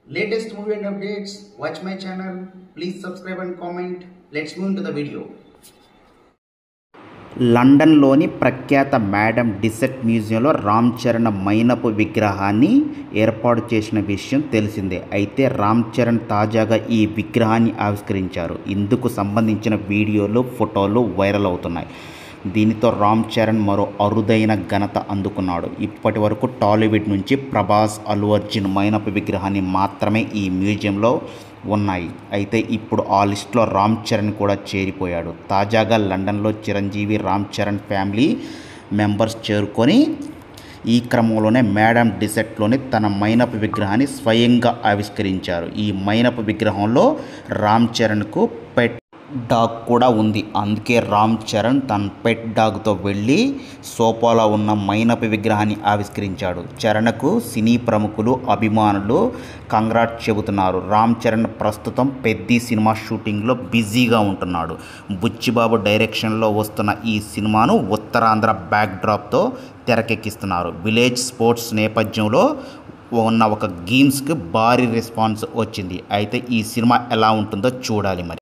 Latest movie and updates, watch my channel. Please subscribe and comment. Let's move into the video. లండన్లోని ప్రఖ్యాత madam DEECET మ్యూజియంలో రామ్ చరణ్ మైనపు విగ్రహాన్ని ఏర్పాటు చేసిన విషయం తెలిసిందే. అయితే రామ్ చరణ్ తాజాగా ఈ విగ్రహాన్ని ఆవిష్కరించారు. ఇందుకు సంబంధించిన వీడియోలు, ఫోటోలు వైరల్ అవుతున్నాయి. దీనితో రామ్ చరణ్ మరో అరుదైన ఘనత అందుకున్నాడు. ఇప్పటి వరకు టాలీవుడ్ నుంచి ప్రభాస్, అల్లు అర్జున్ మైనపు విగ్రహాన్ని మాత్రమే ఈ మ్యూజియంలో ఉన్నాయి. అయితే ఇప్పుడు ఆ లిస్టులో రామ్ చరణ్ కూడా చేరిపోయాడు. తాజాగా లండన్లో చిరంజీవి, రామ్ చరణ్ ఫ్యామిలీ మెంబర్స్ చేరుకొని ఈ క్రమంలోనే మేడం డిసెట్లోని తన మైనపు విగ్రహాన్ని స్వయంగా ఆవిష్కరించారు. ఈ మైనపు విగ్రహంలో రామ్ చరణ్కు పెట్ డాగ్ కూడా ఉంది. అందుకే రామ్ చరణ్ తన పెట్ డాగ్తో వెళ్ళి సోఫాలో ఉన్న మైనపు విగ్రహాన్ని ఆవిష్కరించాడు. చరణ్కు సినీ ప్రముఖులు, అభిమానులు కంగ్రాట్స్ చెబుతున్నారు. రామ్ చరణ్ ప్రస్తుతం పెద్ది సినిమా షూటింగ్లో బిజీగా ఉంటున్నాడు. బుచ్చిబాబు డైరెక్షన్లో వస్తున్న ఈ సినిమాను ఉత్తరాంధ్ర బ్యాక్డ్రాప్తో తెరకెక్కిస్తున్నారు. విలేజ్ స్పోర్ట్స్ నేపథ్యంలో ఉన్న ఒక గేమ్స్కి భారీ రెస్పాన్స్ వచ్చింది. అయితే ఈ సినిమా ఎలా ఉంటుందో చూడాలి మరి.